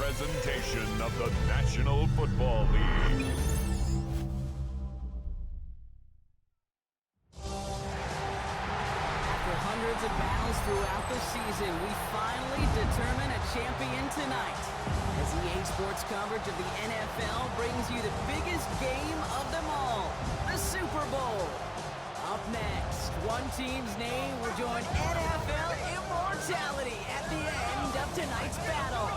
presentation of the National Football League. After hundreds of battles throughout the season, we finally determine a champion tonight. As EA Sports coverage of the NFL brings you the biggest game of them all, the Super Bowl. Up next, one team's name will join NFL immortality at the end of tonight's battle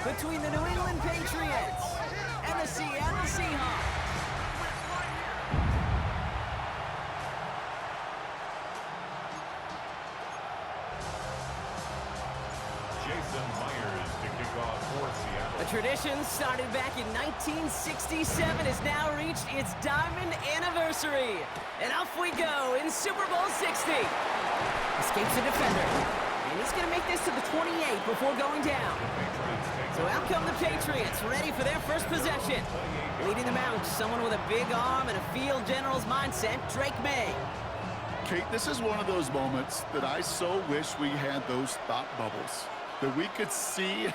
between the New England Patriots and the Seattle Seahawks. A tradition started back in 1967 has now reached its diamond anniversary. And off we go in Super Bowl 60. Escapes the defender. And he's going to make this to the 28 before going down. So out come the Patriots, ready for their first possession. Leading them out, someone with a big arm and a field general's mindset, Drake May. Kate, this is one of those moments that I so wish we had those thought bubbles. That we could see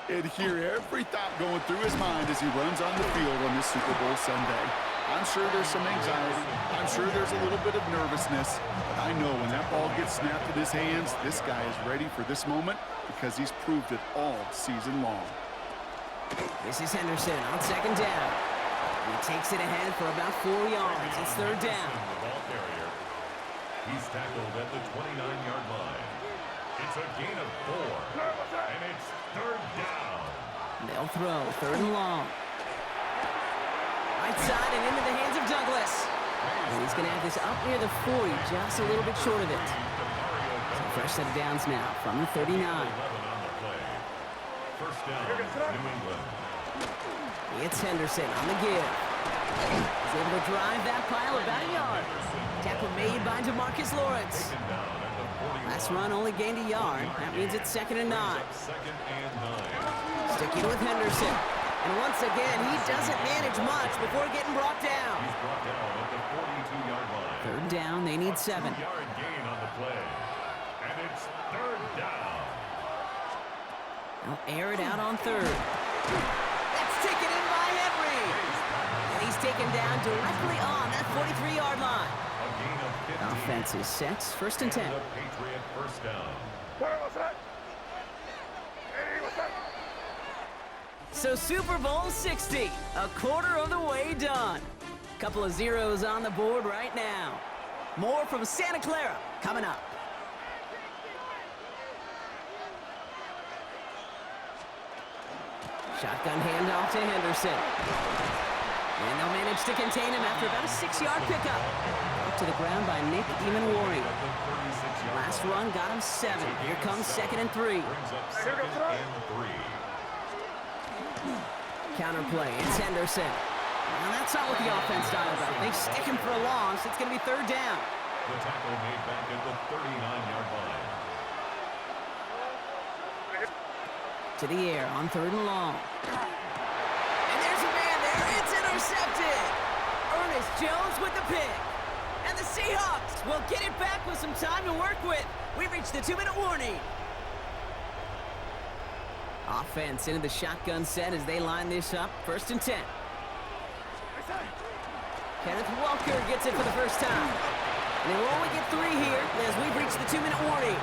and hear every thought going through his mind as he runs on the field on this Super Bowl Sunday. I'm sure there's some anxiety. I'm sure there's a little bit of nervousness. But I know when that ball gets snapped in his hands, this guy is ready for this moment because he's proved it all season long. This is Henderson on second down. He takes it ahead for about 4 yards. It's third down. He's tackled at the 29-yard line. It's a gain of 4, and it's third down. They'll throw, third and long. Right side and into the hands of Douglas. And he's going to have this up near the 40, just a little bit short of it. So fresh set of downs now from the 39. First down, New England. It's Henderson on the give. He's able to drive that pile about a yard. Tackle made by DeMarcus Lawrence. Last run only gained a yard. That means it's 2nd and 9. Sticking with Henderson. And once again, he doesn't manage much before getting brought down. He's brought down at the 42-yard line. Third down, they need 7. 7-yard gain on the play. And it's third down. They'll air it out on third. That's taken in by Henry. And he's taken down directly on that 43-yard line. Offense is set. First and 10. The Patriot first down. So Super Bowl 60, a quarter of the way done. Couple of zeros on the board right now. More from Santa Clara coming up. Shotgun handoff to Henderson. And they'll manage to contain him after about a 6-yard pickup. Up to the ground by Nick Emanwari. Last run got him 7. Here comes 2nd and 3. Counterplay, it's Henderson. Well, that's not what the offense dialed up. They stick him for a loss. It's going to be third down. The tackle made back at the 39-yard line. To the air on third and long. And there's a man there. It's intercepted. Ernest Jones with the pick. And the Seahawks will get it back with some time to work with. We've reached the 2-minute warning. Offense into the shotgun set as they line this up. First and 10. Kenneth Walker gets it for the first time. And they will only get 3 here as we've reached the 2-minute warning.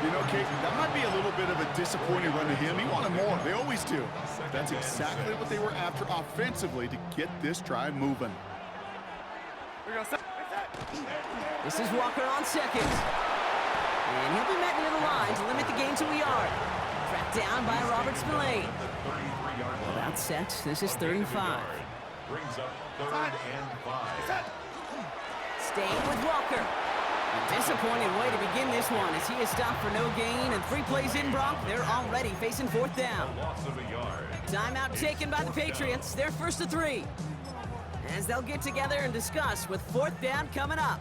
You know, Kate, that might be a little bit of a disappointing run to him. He wanted more. They always do. That's exactly what they were after offensively to get this drive moving. This is Walker on second. And he'll be met near the line to limit the gain to a yard. Tracked down by Robert Spillane. About set. This is 3rd and 5. Brings up 3rd and 5. Staying with Walker. A disappointing way to begin this one as he is stopped for no gain, and 3 plays in, Brock. They're already facing 4th down. Loss of a yard. Timeout taken by the Patriots. They're first to 3. As they'll get together and discuss with 4th down coming up.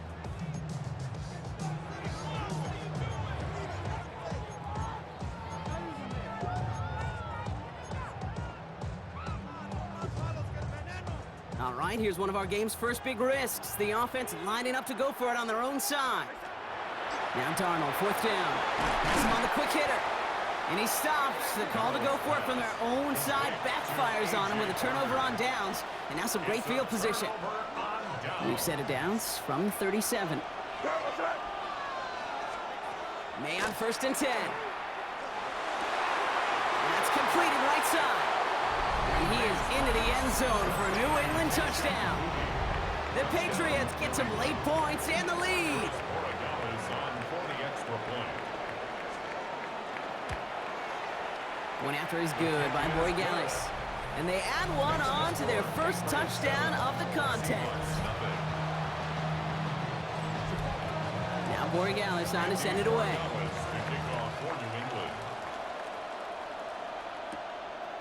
All right, here's one of our game's first big risks. The offense lining up to go for it on their own side. Now Darnold, 4th down. Has him on the quick hitter. And he stops. The call to go for it from their own side backfires on him with a turnover on downs. And now some great field position. We've set it downs from 37. May on 1st and 10. That's completed right side. And he is into the end zone for a New England touchdown. The Patriots get some late points and the lead. One after is good by Borregales. And they add one on to their first touchdown of the contest. Now Borregales on to send it away.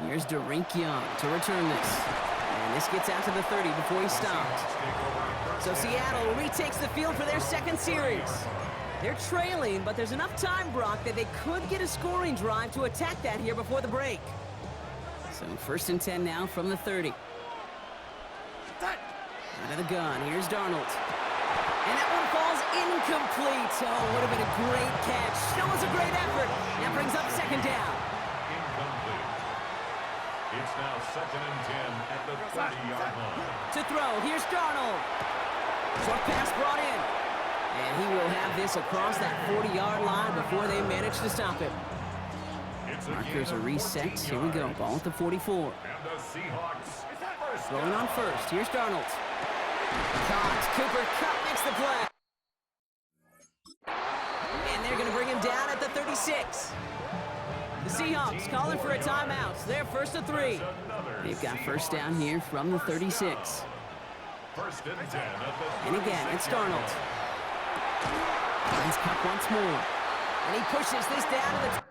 Here's Derink Young to return this. And this gets out to the 30 before he stopped. So Seattle retakes the field for their second series. They're trailing, but there's enough time, Brock, that they could get a scoring drive to attack that here before the break. So 1st and 10 now from the 30. Out of the gun, here's Darnold. And that one falls incomplete. Oh, would have been a great catch. Still was a great effort. That brings up 2nd down. Incomplete. It's now 2nd and 10 at the 30-yard line. To throw, here's Darnold. Short pass brought in. And he will have this across that 40-yard line before they manage to stop him. Markers are reset. Here we go. Ball at the 44. And the Seahawks Throwing on 1st. Here's Darnold. Caught. Cooper Kupp makes the play. And they're going to bring him down at the 36. The Seahawks calling for a timeout. They're 1st and 3. They've got 1st down here from the 36. 1st and 10 at the And again, it's Darnold. Finds Kupp once more. And he pushes this down to the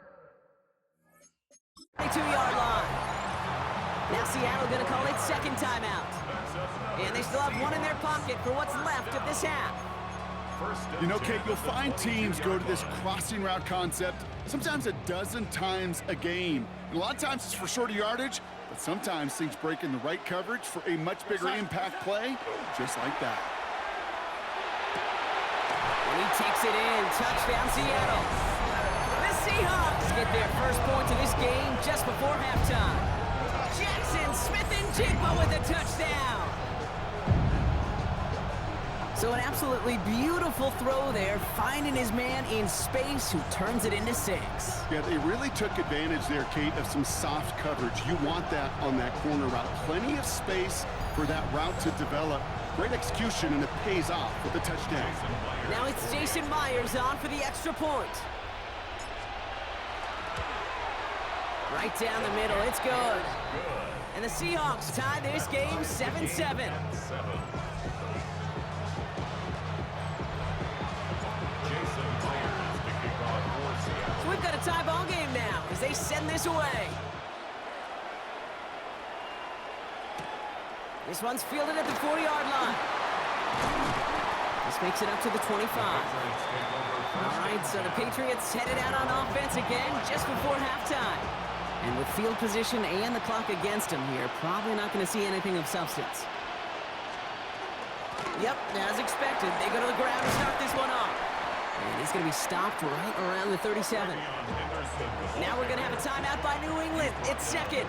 22-yard line. Now Seattle going to call it 2nd timeout. And they still have one in their pocket for what's left of this half. You know, Kate, you'll find teams go to this crossing route concept sometimes a dozen times a game. And a lot of times it's for shorter yardage, but sometimes things break in the right coverage for a much bigger impact play, just like that. And he takes it in. Touchdown, Seattle. The Seahawks get their first points of this game just before halftime. Jackson Smith-Njigba with a touchdown. So an absolutely beautiful throw there, finding his man in space who turns it into 6. Yeah, they really took advantage there, Kate, of some soft coverage. You want that on that corner route. Plenty of space for that route to develop. Great execution, and it pays off with the touchdown. Now it's Jason Myers on for the extra point. Right down the middle, it's good. And the Seahawks tie this game 7-7. So we've got a tie ball game now as they send this away. This one's fielded at the 40-yard line. This makes it up to the 25. All right, so the Patriots headed out on offense again just before halftime. And with field position and the clock against them here, probably not going to see anything of substance. Yep, as expected, they go to the ground to start this one off. And he's going to be stopped right around the 37. Now we're going to have a timeout by New England. It's 2nd.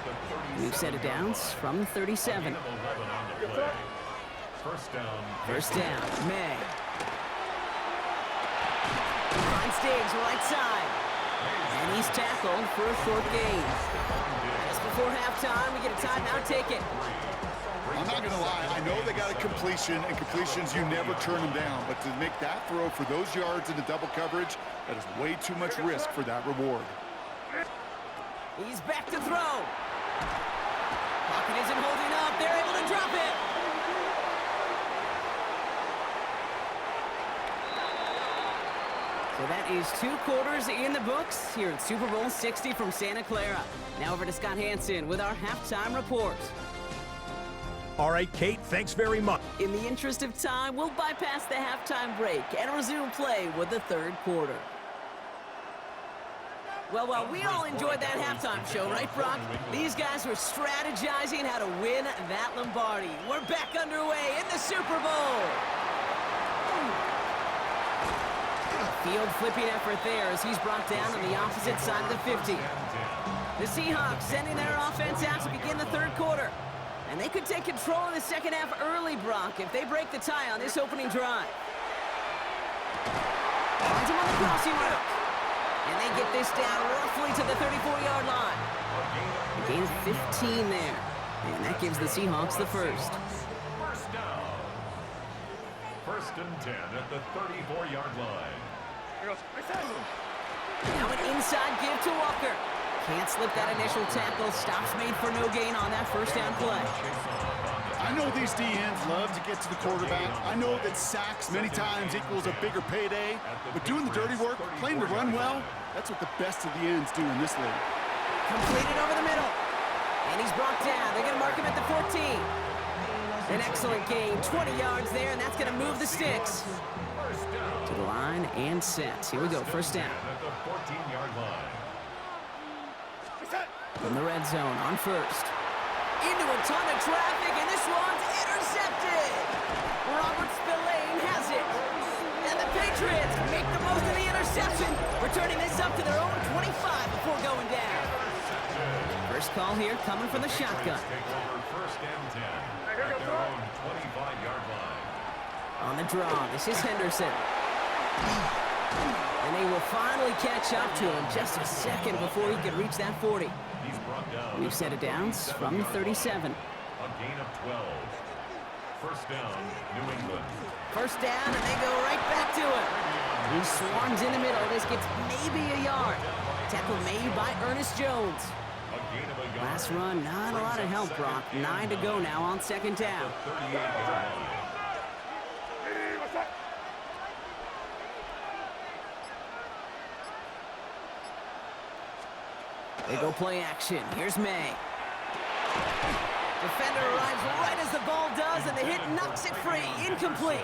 We've set it down from 37. First down, May. Finds Diggs right side. And he's tackled for a short gain. Just before halftime, we get a timeout taken. I'm not going to lie. I know they got a completion, and completions, you never turn them down. But to make that throw for those yards into double coverage, that is way too much risk for that reward. He's back to throw. Pocket isn't holding up. They're able to drop it. So that is 2 quarters in the books here at Super Bowl 60 from Santa Clara. Now over to Scott Hansen with our halftime report. All right, Kate, thanks very much. In the interest of time, we'll bypass the halftime break and resume play with the 3rd quarter. Well, we all enjoyed that halftime show, right, Brock? These guys were strategizing how to win that Lombardi. We're back underway in the Super Bowl. Field flipping effort there as he's brought down on the opposite side of the 50. The Seahawks sending their offense out to begin the third quarter. And they could take control of the second half early, Brock, if they break the tie on this opening drive. Finds him on the crossing route. And they get this down roughly to the 34-yard line. A gain of 15 there. And that gives the Seahawks the first. First down. First and 10 at the 34-yard line. Now an inside give to Walker. Can't slip that initial tackle. Stops made for no gain on that first down play. I know these DNs love to get to the quarterback. I know that sacks many times equals a bigger payday. But doing the dirty work, playing to run well, that's what the best of the ends do in this league. Completed over the middle. And he's brought down. They're going to mark him at the 14. An excellent gain. 20 yards there, and that's going to move the sticks. To the line and set. Here we go. First down. At the 14-yard line. From the red zone on first. Into a ton of traffic, and this one's intercepted. Robert Spillane has it. And the Patriots make the most of the interception, returning this up to their own 25 before going down. First call here coming from the shotgun. Take over first and 10 at their own 25-yard line. On the draw, this is Henderson. And they will finally catch up to him just a second before he could reach that 40. He's brought down. We've set it down from the 37. A gain of 12. First down, New England. First down, and they go right back to him. He swarms in the middle. This gets maybe a yard. Tackle made by Ernest Jones. A gain of a yard. Last run, not a lot of help, Brock. 9 to go now on second down. 38-yard line. They go play action. Here's May. Defender arrives right as the ball does, and the hit knocks it free. Incomplete.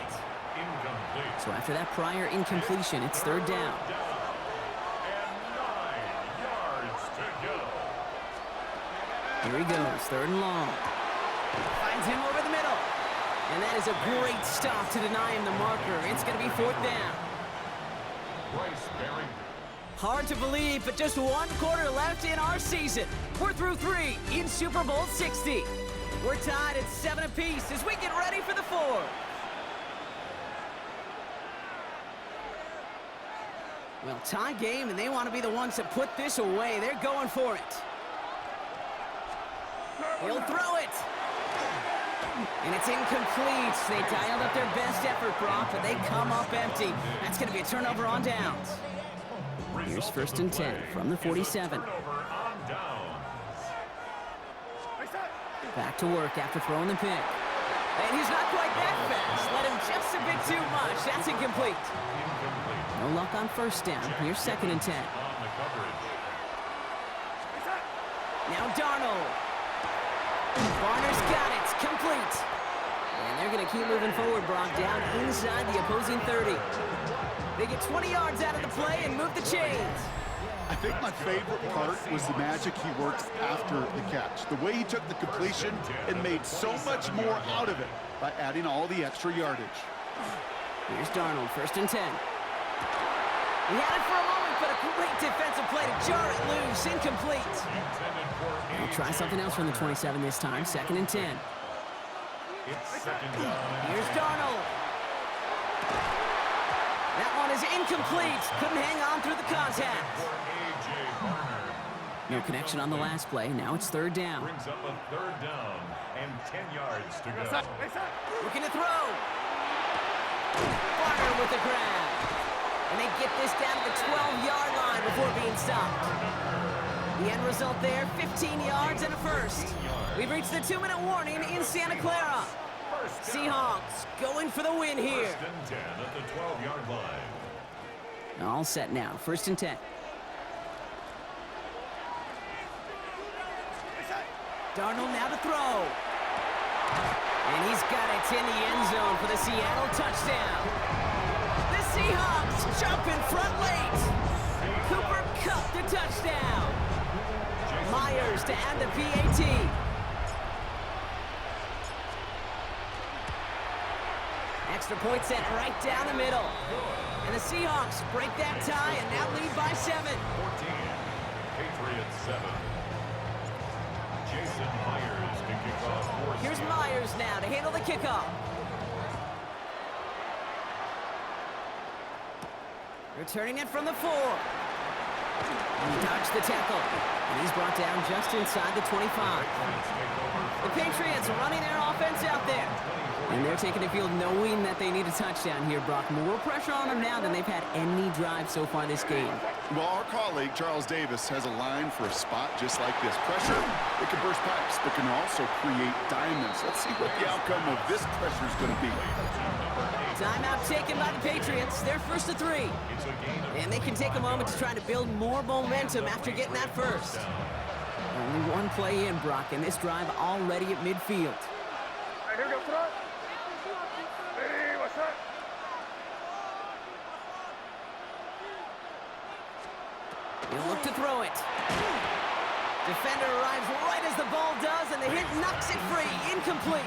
Incomplete. So after that prior incompletion, it's third down. And 9 yards to go. Here he goes, third and long. Finds him over the middle. And that is a great stop to deny him the marker. It's going to be fourth down. Bryce Barrington. Hard to believe, but just one quarter left in our season. We're through 3 in Super Bowl 60. We're tied at 7 apiece as we get ready for the 4th. Well, tie game, and they want to be the ones to put this away. They're going for it. He'll throw it. And it's incomplete. They dialed up their best effort, Brock, but they come up empty. That's going to be a turnover on downs. Here's first and 10 from the 47. Back to work after throwing the pick. And he's not quite that fast. Let him just a bit too much. That's incomplete. No luck on first down. Here's second and 10. Now Darnold. Barner's got it. Complete. And they're going to keep moving forward, Brock, down inside the opposing 30. They get 20 yards out of the play and move the chains. I think my favorite part was the magic he worked after the catch. The way he took the completion and made so much more out of it by adding all the extra yardage. Here's Darnold, first and 10. He had it for a moment, but a great defensive play to jar it loose. Incomplete. He'll try something else from the 27 this time, second and 10. Here's Darnold. That one is incomplete. Couldn't hang on through the contact. No connection on the last play. Now it's third down. Brings up a third down and 10 yards to go. Looking to throw. Barner with the grab. And they get this down to the 12-yard line before being stopped. The end result there, 15 yards and a first. We've reached the 2-minute warning in Santa Clara. Seahawks going for the win here. First and 10 at the 12-yard line. All set now, first and 10. Darnold now to throw. And he's got it in the end zone for the Seattle touchdown. The Seahawks jump in front late. Cooper Kupp the touchdown. Myers to add the PAT. Extra point sent right down the middle. And the Seahawks break that tie and now lead by 7. 14. Patriots 7. Jason Myers can kick off for Here's Seattle. Myers now to handle the kickoff. Returning it from the 4. He dodged the tackle. And he's brought down just inside the 25. The Patriots running their offense out there. And they're taking the field knowing that they need a touchdown here, Brock. More pressure on them now than they've had any drive so far this game. Well, our colleague, Charles Davis, has a line for a spot just like this. Pressure, it can burst pipes, but can also create diamonds. Let's see what the outcome of this pressure is going to be. Timeout taken by the Patriots. They're first to 3. And they can take a moment to try to build more momentum after getting that first. Only one play in, Brock, and this drive already at midfield. He'll look to throw it. Defender arrives right as the ball does, and the hit knocks it free. Incomplete.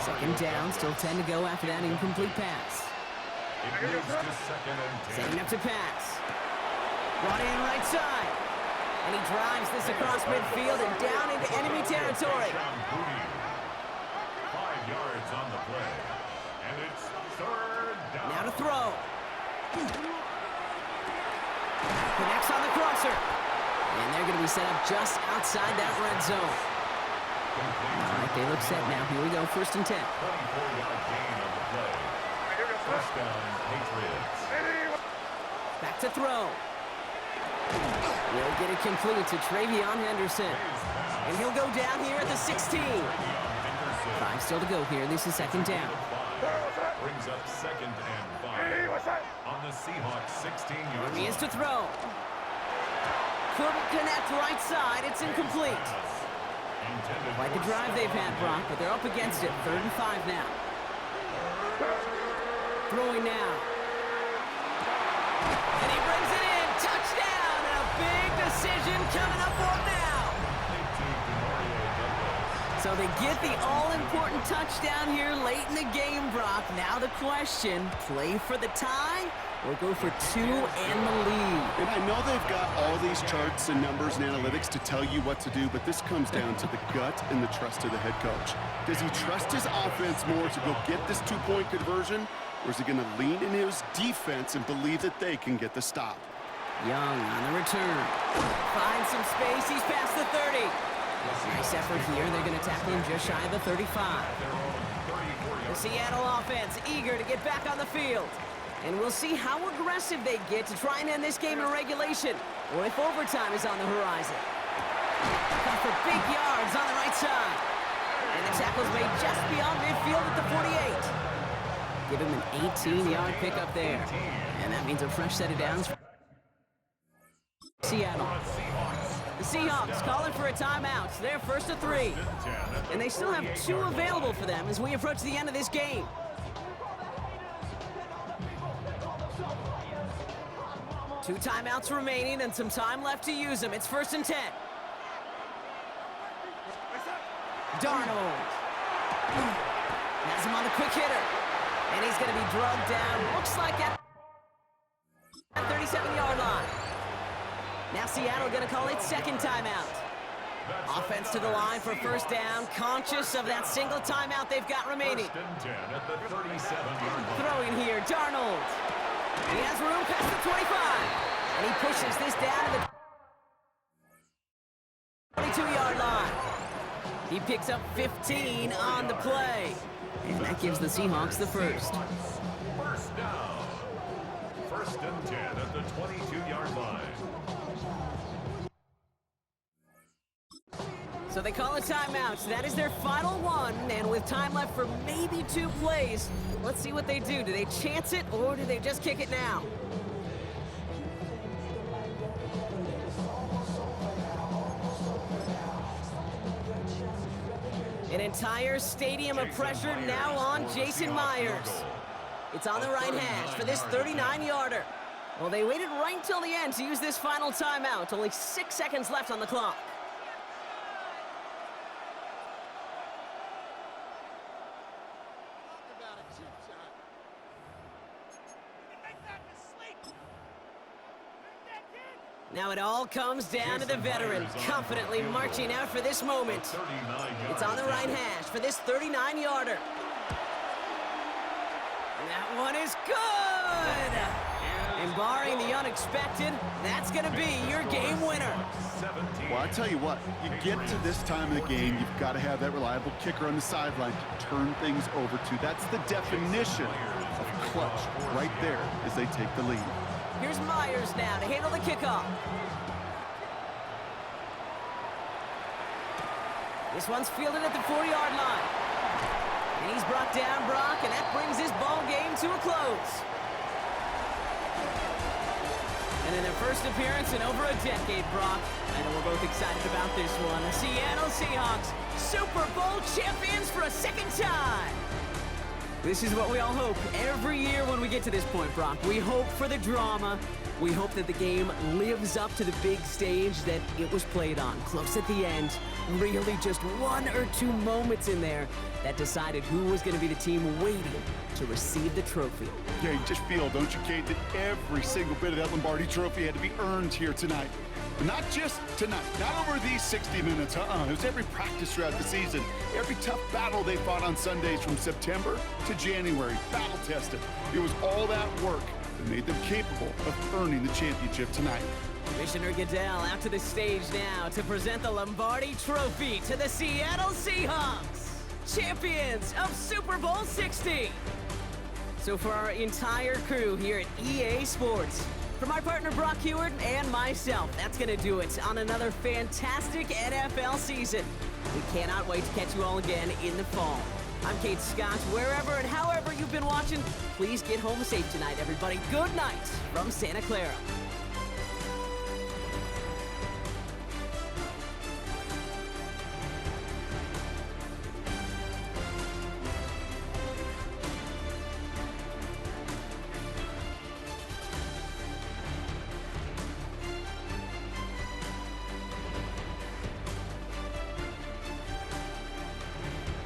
Second down, still 10 to go after that incomplete pass. Setting up to pass. Brought in right side. And he drives this across midfield and down into enemy territory. 5 yards on the play. And it's third down. Now to throw. Connects on the crosser. And they're going to be set up just outside that red zone. All right, they look set now. Here we go, first and 10. 24-yard gain on the play. First down, Patriots. Back to throw. Will get it complete to Travion Henderson. And he'll go down here at the 16. 5 still to go here. This is second down. Brings up second and 5 on the Seahawks 16-yard He line. is to throw. Couldn't connect right side. It's incomplete. Quite the drive they've had, Brock, but they're up against it. 3rd and 5 now. Throwing now. And he brings it in. Touchdown! And a big decision coming up for him now. So they get the all-important touchdown here late in the game, Brock. Now the question, play for the tie or go for 2 and the lead? And I know they've got all these charts and numbers and analytics to tell you what to do, but this comes down to the gut and the trust of the head coach. Does he trust his offense more to go get this 2-point conversion, or is he going to lean in his defense and believe that they can get the stop? Young on the return. Finds some space. He's past the 30. Nice effort here. They're going to tackle him just shy of the 35. The Seattle offense eager to get back on the field. And we'll see how aggressive they get to try and end this game in regulation, or if overtime is on the horizon. Cut for big yards on the right side. And the tackle's made just beyond midfield at the 48. Give him an 18-yard pickup there. And that means a fresh set of downs for Seattle. The Seahawks calling for a timeout. They're first to 3. And they still have 2 available for them as we approach the end of this game. Two timeouts remaining and some time left to use them. It's first and 10. Darnold. Has him on the quick hitter. And he's going to be drugged down. Looks like at 37-yard line. Now Seattle going to call its second timeout. Offense to the line for first down. Conscious of that single timeout they've got remaining. First and 10 at the 37-yard line. Throwing here, Darnold. He has room past the 25. And he pushes this down to the 22-yard line. He picks up 15 on the play. And that gives the Seahawks the first. First down. First and 10 at the 22-yard line. So they call a timeout. So that is their final one. And with time left for maybe 2 plays, let's see what they do. Do they chance it or do they just kick it now? An entire stadium of pressure now on Jason Myers. It's on the right hash for this 39-yarder. Well, they waited right until the end to use this final timeout. Only 6 seconds left on the clock. Now it all comes down to the veteran, confidently marching out for this moment. It's on the right hash for this 39-yarder. That one is good! And barring the unexpected, that's going to be your game winner. Well, I tell you what, you get to this time of the game, you've got to have that reliable kicker on the sideline to turn things over to. That's the definition of clutch right there as they take the lead. Here's Myers now to handle the kickoff. This one's fielded at the 4-yard line. And he's brought down, Brock, and that brings this ball game to a close. And in their first appearance in over a decade, Brock, I know we're both excited about this one. The Seattle Seahawks, Super Bowl champions for a second time. This is what we all hope every year when we get to this point, Brock. We hope for the drama. We hope that the game lives up to the big stage that it was played on. Close at the end. Really just one or two moments in there that decided who was going to be the team waiting to receive the trophy. Yeah, you just feel, don't you, Kate, that every single bit of that Lombardi trophy had to be earned here tonight. But not just tonight, not over these 60 minutes, It was every practice throughout the season, every tough battle they fought on Sundays from September to January, battle tested. It was all that work that made them capable of earning the championship tonight. Commissioner Goodell out to the stage now to present the Lombardi Trophy to the Seattle Seahawks, champions of Super Bowl 60. So for our entire crew here at EA Sports, for my partner Brock Heward and myself, that's going to do it on another fantastic NFL season. We cannot wait to catch you all again in the fall. I'm Kate Scott. Wherever and however you've been watching, please get home safe tonight, everybody. Good night from Santa Clara.